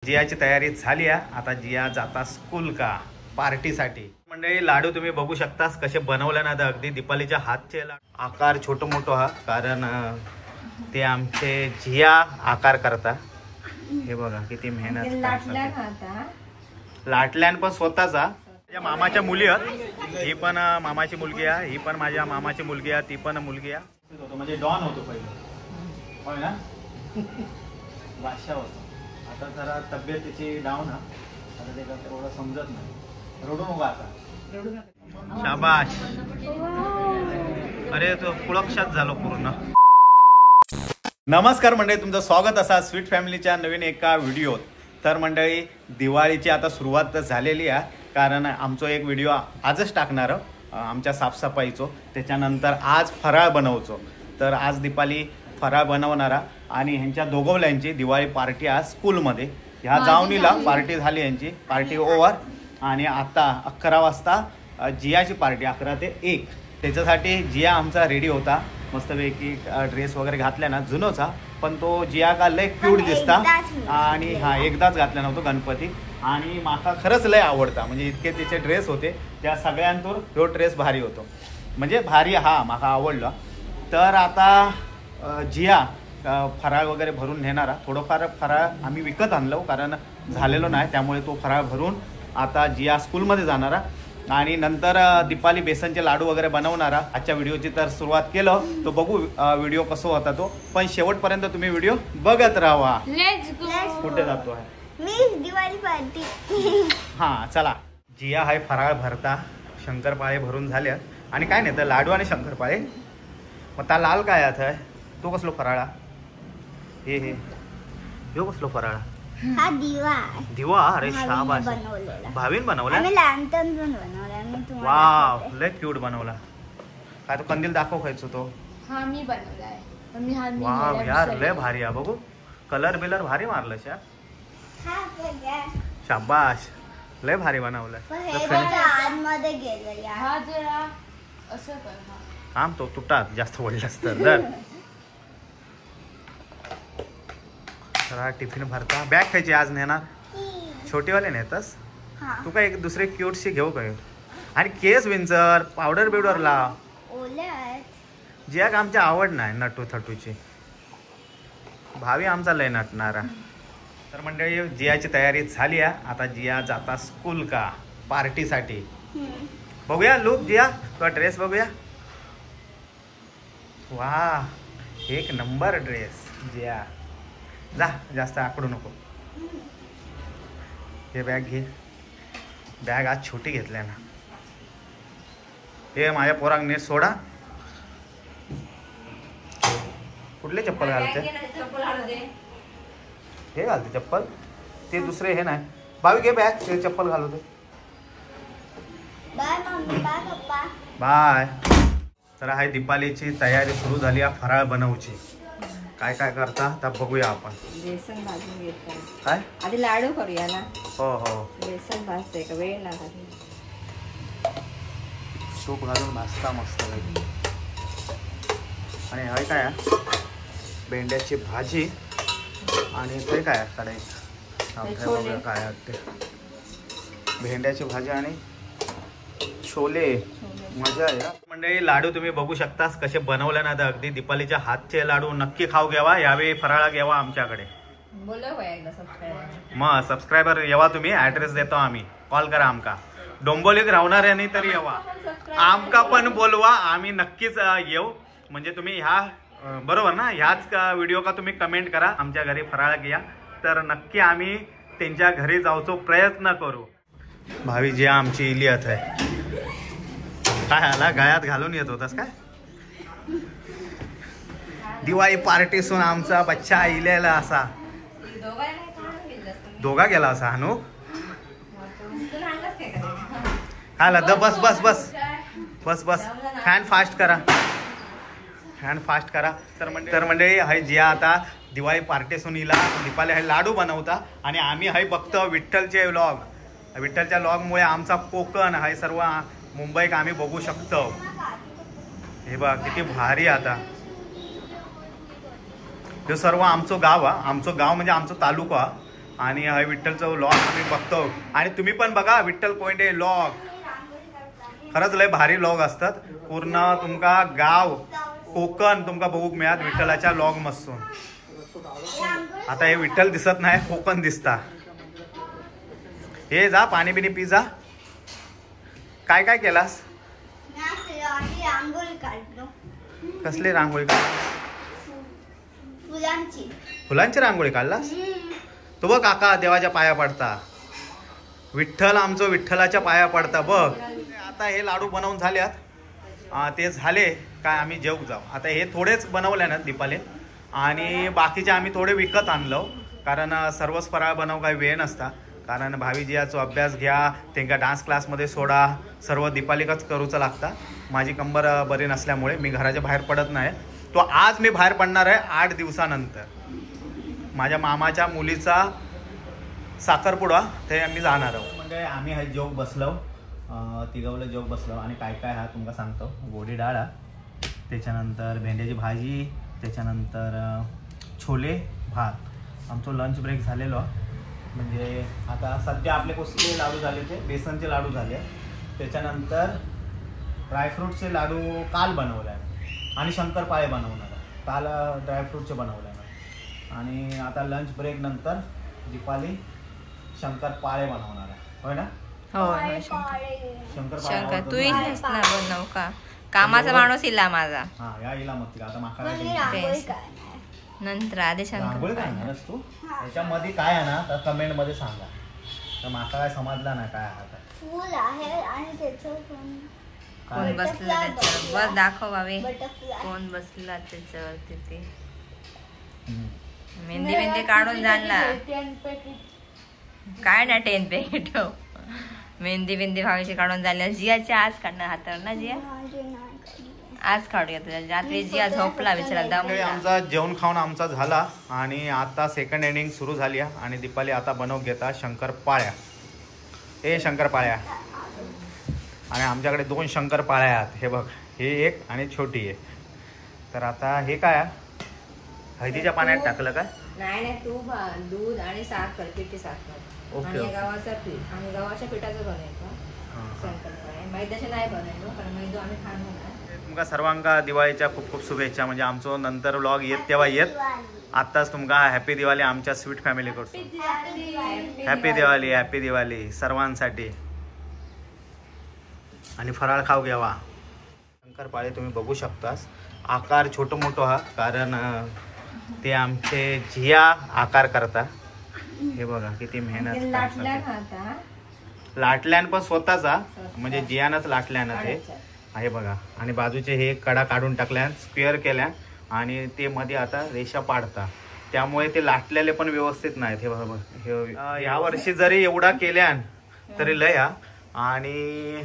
जियाची तयारी झाली आहे. आता जिया जाता स्कूल का पार्टीसाठी. मंडळी लाडू तुम्ही बघू शकतास कसे बनवले ना, अगदी दीपालीच्या हातचे आकार छोटो मोठो हा, कारण ते आमचे जिया आकार करता. हे बघा किती मेहनत लाटल्यान पण स्वतःचा. माझ्या मामाच्या मुली आहेत, ही पण मामाची मुलगी आहे, ही पण माझ्या मामाची मुलगी आहे, ती पण मुलगी आहे. म्हणजे डॉन होतो पहिले, होय ना, बादशाह होतो. आता जरा तब्येत त्याची डाऊन हा, आता ते एवढं समजत नाही. रडू नको आता, रडू नका. शाबाश. अरे तो पुळक्षात झालो पूर्ण. नमस्कार मंडळी, तुमचं स्वागत असा स्वीट फॅमिलीच्या नवीन एका व्हिडिओत. तर मंडळी दिवाळीची आता सुरुवात झालेली आहे, कारण आमचा एक व्हिडिओ आजच टाकणार आमच्या साफसफाईचो. त्याच्यानंतर आज फराळ बनवचो. तर आज दीपाली फराळ बनवणारा आणि ह्यांच्या दोघवल्यांची दिवाळी पार्टी आज स्कूलमध्ये. ह्या जावणीला पार्टी झाली, यांची पार्टी ओव्हर. आणि आता 11 वाजता जियाची पार्टी, 11 ते 1. त्याच्यासाठी जिया आमचा रेडी होता मस्तपैकी, ड्रेस वगैरे घातल्या ना, जुनोचा, पण तो जिया का लय क्यूट दिसता. आणि हा एकदाच घातला नव्हतो गणपती, आणि माका खरंच लय आवडता. म्हणजे इतके तिचे ड्रेस होते, त्या सगळ्यांतून तो ड्रेस भारी होतो, म्हणजे भारी हा माका आवडला. तर आता जिया फराळ वगैरे भरून नेणारा. थोडंफार फराळ आम्ही विकत आणलो, कारण झालेलो नाही, त्यामुळे तो फराळ भरून आता जिया स्कूलमध्ये जाणारा. आणि नंतर दीपाली बेसनचे लाडू वगैरे बनवणारा. आजच्या व्हिडिओची तर सुरुवात केलं, तो बघू व्हिडिओ कसा होता तो, पण शेवटपर्यंत तुम्ही व्हिडिओ बघत राहा. कुठे जातो आहे मी दिवाळी पार्टी. हा चला. जिया हाय फराळ भरता, शंकरपाळे भरून झाले. आणि काय नाही तर लाडू आणि शंकरपाळे. मग त्या लाल काय आहे, तो कसलो फराळा, हे ह्यो कसलो फराळा, हा दिवा. दिवा. अरे शाबाश, भावीन बनवला. आम्ही लॅन्टर्न पण बनवला. मी तुम्हाला वाव, लय क्यूट बनवला. काय तो कंदील दाखव खायचो तो. हा मी बनवलाय. मी हा मी वाव यार, लय भारी आहे. बघू कलर बिलर भारी मारलं शा. हा बघा, शाबाश, लय भारी बनवलं. हे बघा आतमध्ये गेलं यार. हा जरा असं कर. हा थांब, तो तुटात जास्त वळलास तर. जरा टिफिन भरता. बॅग खायची आज नेणार, छोटीवाले नेतस तू. काय एक दुसरे क्यूटशी घेऊ काय. आणि केस विंचर, पावडर बिवडर लाव. जिया का आमची आवड नाही नटू थटूची, भावी आमचा लय नटणारा. तर मंडळी जियाची तयारी झाली आहे. आता जिया जाता स्कूल का पार्टीसाठी. बघूया लुक जिया, तो ड्रेस बघूया. वा, एक नंबर ड्रेस जिया. जा, जास्त आकडू नको. हे बॅग घे. बॅग आज छोटी घेतल्या ना. हे माझ्या पोरांग नीट सोडा. कुठले चप्पल घालते, हे घालते चप्पल, ते दुसरे हे नाही. भावी घे बॅग, ते चप्पल घालू दे. बाय मम्मी, बाय पप्पा, बाय. तर आहे दीपालीची तयारी सुरू झाली आहे फराळ बनवची. काय काय करता आता बघूया आपण. बेसन भाजून घेतलं. काय आधी लाडू करूया ना. हो हो, बेसन भाजते का वेळ लागला. तूप घालून भाजता मस्त. आणि हे काय भेंड्याची भाजी. आणि ते काय कडे काय ते भेंड्याची भाजी आणि छोले. मजा आहे. मंडळी लाडू तुम्ही बघू शकतास कसे बनवले ना, तर अगदी दीपालीच्या हातचे लाडू नक्की खाऊ घ्यावा. यावेळी फराळा घ्यावा आमच्याकडे. मग सबस्क्रायबर येवा तुम्ही, ऍड्रेस देतो आम्ही, कॉल करा आमका. डोंबोलीत राहणाऱ्यांनी तरी येवा, आमका पण बोलवा, आम्ही नक्कीच येऊ. म्हणजे तुम्ही ह्या बरोबर ना, ह्याच व्हिडिओ का तुम्ही कमेंट करा आमच्या घरी फराळ घ्या, तर नक्की आम्ही त्यांच्या घरी जाऊचो प्रयत्न करू. भावी जी आमची इलियत आहे. काय आला गळ्यात घालून येत होतास काय. दिवाळी पार्टीसून आमचा बच्चा इलेला असा. दोघा गेला असा हनू. खायला the bus bus bus bus bus. Hand fast करा, हँड फास्ट करा. तर मंडळी हाय जिया आता दिवाळी पार्टीसून इला दीपाली हाय लाडू बनवता. आणि आम्ही हाय बघतो विठ्ठलचे व्लॉग. विठ्ठलच्या व्लॉगमुळे आमचा कोकण हाय सर्व मुंबईत आम्ही बघू शकतो. हे बघा किती भारी. आता हे सर्व आमचं गाव हा. आमचं गाव म्हणजे आमचं तालुका. आणि हा विठ्ठलचा व्लॉग आम्ही बघतो आणि तुम्ही पण बघा विठ्ठल कोयंडे व्लॉग. खरंच लय भारी व्लॉग असतात. पूर्ण तुमका गाव कोकण तुमका बघूक मिळत विठ्ठलाच्या व्लॉग मसून. आता हे विठ्ठल दिसत नाही, कोकण दिसता. हे जा पाणी बिनी पी जा. काय काय केलास? रांगोळी काढलो. कसली रांगोळी काढलास? फुलांची रांगोळी काढलास? तू बघ काका देवाच्या पाया पडता. विठ्ठल आमचं विठ्ठलाच्या पाया पडता बघ. आता हे लाडू बनवून झाल्यात. ते झाले काय आम्ही जेवू जाऊ. आता हे थोडेच बनवले ना दीपाले आणि बाकीचे आम्ही थोडे विकत आणलो. कारण सर्वच फराळ बनव काही वेळ नसता. कारण भावीजीयाचो अभ्यास घ्या, त्यांना डान्स क्लासमध्ये सोडा, सर्व दीपालिकाच करूचं लागता. माझी कंबर बरी नसल्यामुळे मी घराच्या बाहेर पडत नाही. तो आज मी बाहेर पडणार आहे 8 दिवसानंतर. माझ्या मामाच्या मुलीचा साखरपुडा ते आम्ही जाणार आहोत. म्हणजे आम्ही हा जोग बसलो, तिघवलं जोग बसलो आणि काय काय हा तुमका सांगतो. गोडी डाळ, त्याच्यानंतर भेंड्याची भाजी, त्याच्यानंतर छोले भात. आमचं लंच ब्रेक झालेलो. म्हणजे आता सध्या आपले कसले लाडू झाले ते बेसनचे लाडू झाले. त्याच्यानंतर ड्रायफ्रूटचे लाडू काल बनवले आणि शंकरपाळे बनवणार. काल ड्रायफ्रूटचे बनवले आणि आता लंच ब्रेक नंतर दीपाली शंकरपाळे बनवणार आहे. होय ना? शंकर तू इलास ना बनव का? कामाचा माणूस इला माझा. हा या इला मग आता माका नंतर आधी रांगोळी काढणारच तू. त्याच्यामध्ये काय आहे ना तर कमेंट मध्ये सांगा. तर माका काय समजला ना काय आहे. फूल आहे आणि त्याचं कोण बसला त्याच्यावर बस दाखव बाबे. कोण बसला त्याच्यावरती ते मेहंदी काढून जाणला काय ना 10 पॅकेट मेहंदी भावीची काढून झाली. जियाची आज काढणार हातावर ना जिया. आज काढूया तुझ्या रात्री जिया झोपला बिचारा दम. आमचा जेवण खाऊन आमचा झाला आणि आता सेकंड इनिंग सुरू झाली आणि दीपाली आता बनवून घेता शंकरपाळ्या. शंकरपाळ्या आणि आमच्याकडे 2 शंकरपाळ्या आहेत. हे बघ, हे एक आणि छोटी एक. तर आता हे काय हळदीच्या पाण्यात टाकलं काय? नाही तू दूध आणि साखर, पिठी साखर आणि गव्हाचं पीठ आणि गव्हाच्या पिठाचं बनवायचं शंकरपाळ्या. मैद्याचे नाही बनवायचो कारण मैदा आम्ही खाणार नाही. तुमका सर्वांका दिवाळीच्या खूप खूप शुभेच्छा. म्हणजे आमचं नंतर व्लॉग येत तेव्हा येत. आत्ताच तुमका हॅपी दिवाळी आमच्या स्वीट फॅमिली कडून. हॅपी दिवाळी, हॅपी दिवाळी सर्वांसाठी. आणि फराळ खाऊ घ्यावा. शंकरपाळे तुम्ही बघू शकतास. आकार छोटो मोठो हा कारण ते आमचे जिया आकार करता. हे बघा किती मेहनत. लाटल्यान पण स्वतःचा म्हणजे जियानच लाटल्यान ते. हे बघा आणि बाजूचे हे कडा काढून टाकल्यान स्क्वेअर केल्या आणि ते मध्ये आता रेषा पाडता. त्यामुळे ते लाटलेले पण व्यवस्थित नाहीत. हे बघा ह्या वर्षी जरी एवढा केल्यान तरी लय. आणि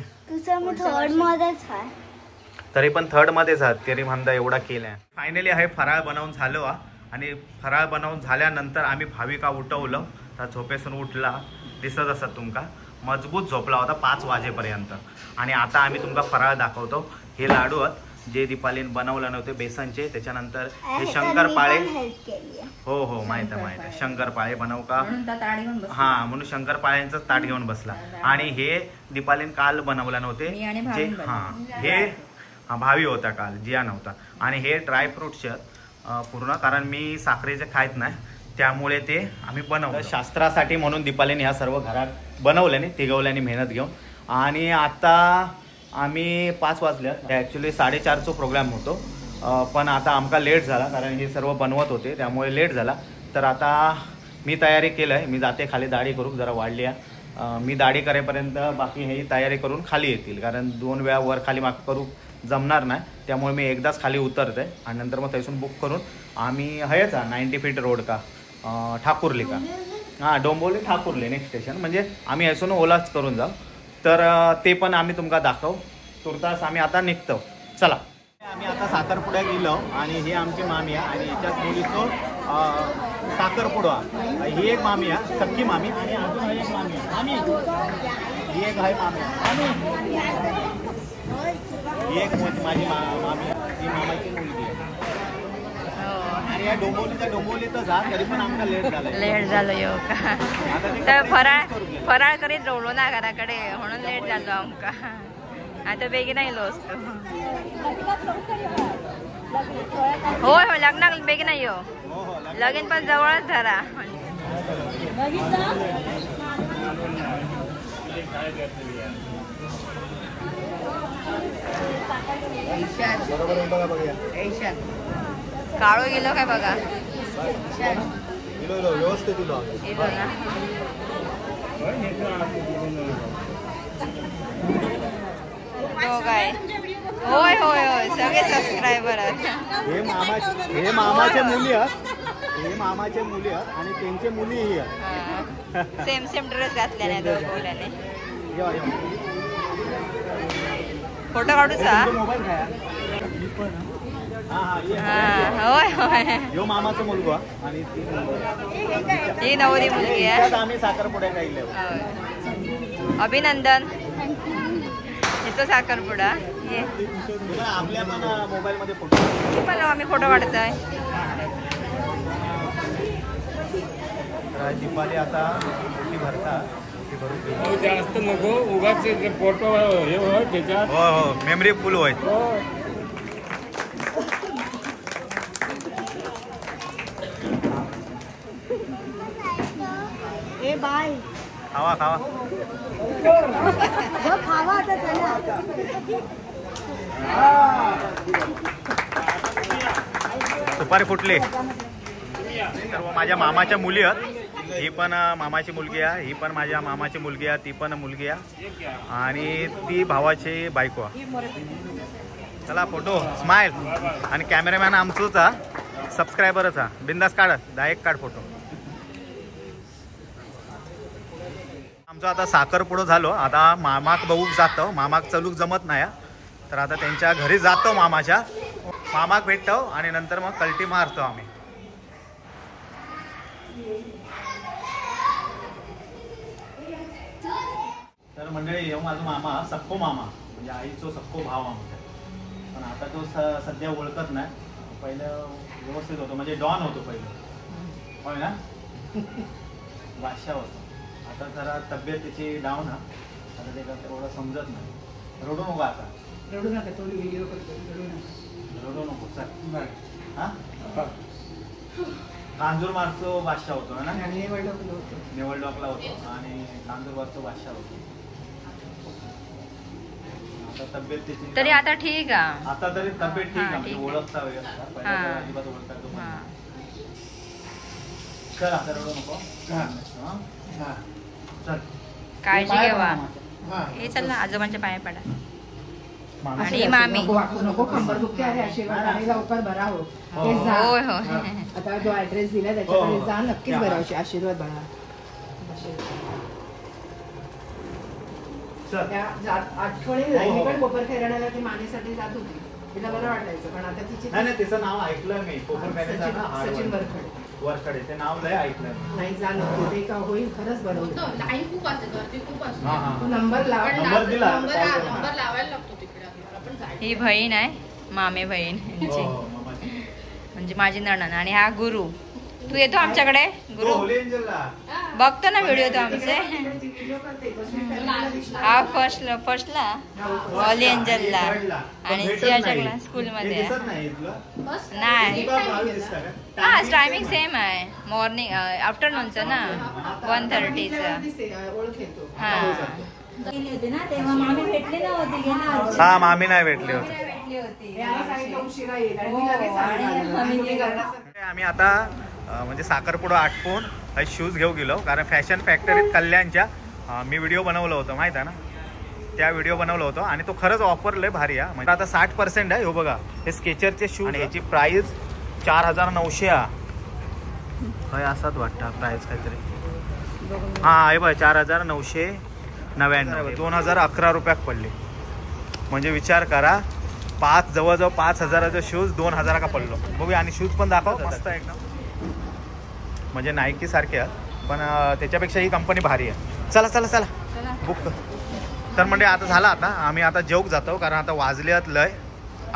तरी पण थर्ड मध्येच आहात तरी म्हणता एवढा केल्या. फायनली हे फराळ बनवून झालं आणि फराळ बनवून झाल्यानंतर आम्ही भाविका उठवलं. तर झोपेसून उठला दिसत असत तुमका. मजबूत झोपला होता 5 वाजेपर्यंत. आणि आता आम्ही तुमका फराळ दाखवतो. हे लाडू आहेत जे दीपालीने बनवले नव्हते बेसनचे. त्याच्यानंतर हे शंकरपाळे. हो हो माहित आहे शंकरपाळे बनव का. हा म्हणून शंकरपाळ्यांचं ताट घेऊन बसला. आणि हे दीपालीने काल बनवले नव्हते जे हे भावी होता काल, जिया नव्हता. आणि हे ड्रायफ्रूटचे पूर्ण कारण मी साखरेचे खायत नाही त्यामुळे ते आम्ही बनवलं शास्त्रासाठी म्हणून. दीपालीने ह्या सर्व घरात बनवल्याने तिघवल्याने मेहनत घेऊन. आणि आता आम्ही 5 वाजल्यात. ॲक्च्युली 4:30चा प्रोग्राम होतो पण आता आमका लेट झाला कारण हे सर्व बनवत होते त्यामुळे लेट झाला. तर आता मी तयारी केलं आहे. मी जाते खाली दाढी करू जरा वाढली आहे. मी दाढी करेपर्यंत बाकी हे तयारी करून खाली येतील कारण 2 वेळा वर खाली माग करू जमणार नाही. त्यामुळे मी एकदाच खाली उतरते आणि नंतर मग त्यातून बुक करून आम्ही हयचा 90 फीट रोड का ठाकुर्ली का हां डोंबोली ठाकुर्ली नेक्स्ट स्टेशन. म्हणजे आम्ही यासून ओलाच करून जाऊ. तर ते पण आम्ही तुमका दाखवू. तुर्तास आम्ही आता निघतो. चला आम्ही आता साखरपुड्या गेलो आणि ही आमची मामी आहे आणि याच्याच मुलीचं साखरपुडा. ही एक मामी आहे सख्खी मामी आणि अजून एक मामी आहे. मामी ही एक आहे मामी. ही एक माझी मामी ही मामाची मुलगी आहे. आणि या डोंबोलीचं जा तरी पण आमका लेट झालं येऊ का तर फराळ करीत रवलो ना घराकडे म्हणून लेट झालो आमका आता बेगीन येलो असतो होय होय लग्नाक बेगीन येऊ लगीन पण जवळच धरा काळो गेलो काय बघा व्यवस्थित काय होय होय होय सगळे सबस्क्रायबर आहेत हे मामाचे मुली आहेत आणि त्यांचे मुलीही आहेत सेम ड्रेस घातल्याने दोघांनी फोटो काढूचा होय होय यो मामाचा मुलगा आणि ही नवरी मुलगी आहे आम्ही साखरपुड्या खायला अभिनंदन इथं साखरपुडा आपल्या पण मोबाईल मध्ये फोटो पण आम्ही फोटो काढतोय दीपाली आता भरता जास्त नको उगाच फोटो हे हो त्याच्यात हो मेमरी फुल होय ए बाय खावा आता चला सुपारी फुटली सर्व माझ्या मामाच्या मुली आहेत ही पण मामाची मुलगी आहे ही पण माझ्या मामाची मुलगी आहे ती पण मुलगी आहे आणि ती भावाची बायको आहे चला फोटो स्माइल आणि कॅमेरामॅन आमचोच आहे सबस्क्रायबरच आहे बिंदास काढ डायरेक्ट काढ फोटो आमचं आता साखरपुडो झालो आता मामाक बघूक जातो मामाक चलूक जमत नाही तर आता त्यांच्या घरी जातो मामाक भेटतो आणि नंतर मग कल्टी मारतो आम्ही तर मंडळी येऊ माझा मामा सक्को मामा म्हणजे आईचो सक्को भाव आमचा पण आता तो सध्या ओळखत नाही पहिलं व्यवस्थित होतो म्हणजे डॉन होतो पहिलं होय ना बादशाह होतो आता जरा तब्येत त्याची डाऊन हा आता ते एवढं समजत नाही रडू नको आता रडू नका तो व्हिडिओ करतो रडू नको चल हा कांजूरमारचो बादशाह होतो ना नेवळडॉकला होतो आणि कांजूरमारचो बादशाह होतो आता तब्येत त्याची तरी आता ठीक आहे आता तरी तब्येत ठीक आहे म्हणजे ओळखता वगैरे अजिबात ओळखता चल आता रडू नको चल काळजी घ्यावा हे चल ना आजोबांच्या पाया पडा आणि मामी नको खंबर दुखते अरे आशीर्वाद आणि लवकर बरा हो होय होय आता जो ऍड्रेस दिला त्याच्याकडे जा नक्कीच बरा होशी आशीर्वाद बघा आठवणी मी पण कोपर खेळण्याला ती मानेसाठी जात होती तिला बरं वाटायचं पण आता तिची नाही तिचं नाव ऐकलं मी कोपर सचिन वरखडे ते नाव लय ऐकलं नाही जाणवतो ते का होईल खरंच बरं होतं लाईन खूप असते खूप असते तू नंबर लाव नंबर दिला नंबर लावायला लागतो तिकडे आपण ही बहीण आहे मामे बहीण म्हणजे माझी नणन आणि हा गुरु तू येतो आमच्याकडे गुरु बघतो ना व्हिडिओ तो आमचे हा फर्स्टला ऑल एंजलला आणि जियाच्या स्कूल मध्ये नाही हा टायमिंग सेम आहे मॉर्निंग आफ्टरनूनचं ना 1:30चं हा हा मामी नाही भेटली होती आम्ही आता म्हणजे साखरपुडा आटपून शूज घेऊ गेलो कारण फॅशन फॅक्टरीत कल्याणच्या मी व्हिडिओ बनवलं होतं माहिती आहे ना त्या व्हिडिओ बनवलं होतं आणि तो खरंच ऑफर लय भारी आहे म्हणजे आता 60% आहे हो बघा हे स्केचरचे शूज आणि याची प्राइस 4,900 काय असाच वाटतं प्राइस काहीतरी हा हे बघ 4,999 2011 रुपयात पडले म्हणजे विचार करा जवळजवळ 5,000चा शूज 2,000 का पडलो बघूया आणि शूज पण दाखव मस्त एकदम म्हणजे नायकी सारखे आहेत पण त्याच्यापेक्षा ही कंपनी भारी आहे चला बुक तर म्हणजे आता झाला आता आम्ही आता जेवक जातो कारण आता वाजले लय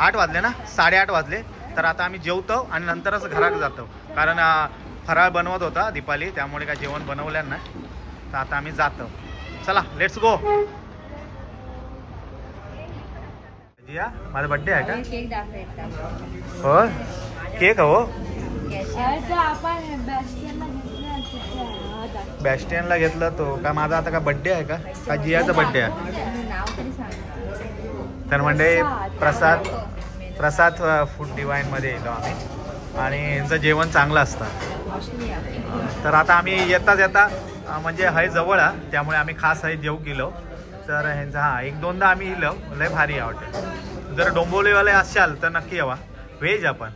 8 वाजले ना 8:30 वाजले तर आता आम्ही जेवतो आणि नंतरच घरात जातो, कारण फराळ बनवत होता दीपाली, त्यामुळे काय जेवण बनवलं नाही. तर आता आम्ही जातो. चला लेट्स गो. जिया माझा बर्थडे आहे का? केक दाखवायचा. हो केक हो. बॅस्टियनला घेतला तो का? माझा आता का बर्थडे आहे का जियाचा बर्थडे आहे? नाव तरी सांग. तर म्हणजे प्रसाद फूड डिवाईनमध्ये येलो आम्ही आणि यांचं जेवण चांगलं असतं. तर आता आम्ही येता म्हणजे हय जवळ आहे, त्यामुळे आम्ही खास हय जेव गेलो. तर ह्यांचा एक दोनदा आम्ही येलो, लय भारी आहे हॉटेल. जर डोंबिवलीवाले असाल तर नक्की यावा. व्हेज आपण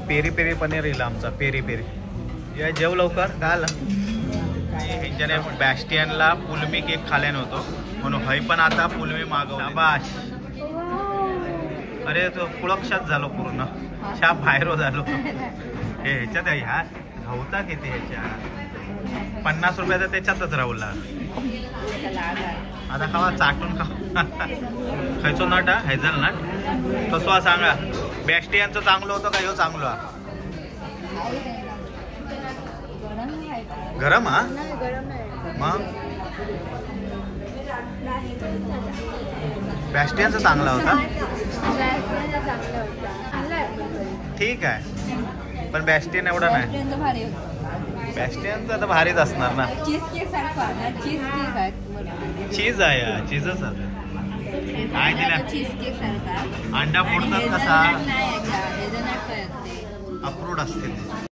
पेरी पेरी पनीर येईल आमचा, पेरी पेरी. या जेव लवकर काय आलं. ह्यांच्याने बॅस्टियनला पुलमी केक खाल्यान होतो म्हणून हय पण आता पुलमी मागवला. बाश अरे तो कुळक्षात झालो पूर्ण, छाप बाहेर झालो. हे ह्याच्यात ह्या धावता किती ह्याच्या 50 रुपयाचा त्याच्यातच राहुला. आता खावा चाटून खा. खायचो नट हा हेझल नट कसो सांगा. बॅस्टियनचं चांगलं होतं का ह्यो चांगलो हा? गरम हा मग बॅस्टियनचा चांगला होता. ठीक आहे पण बॅस्टियन एवढा नाही. बॅस्टियनचा तर भारीच असणार ना. चीज केक सारखा ना, चीज केक आहे. चीज आहे, चीजच आहे. काय दिलं? चीज केक सारखा. अंडा फोडतात कसा नाही हेझलनट काय असते. अप्रूव्ड असते ते.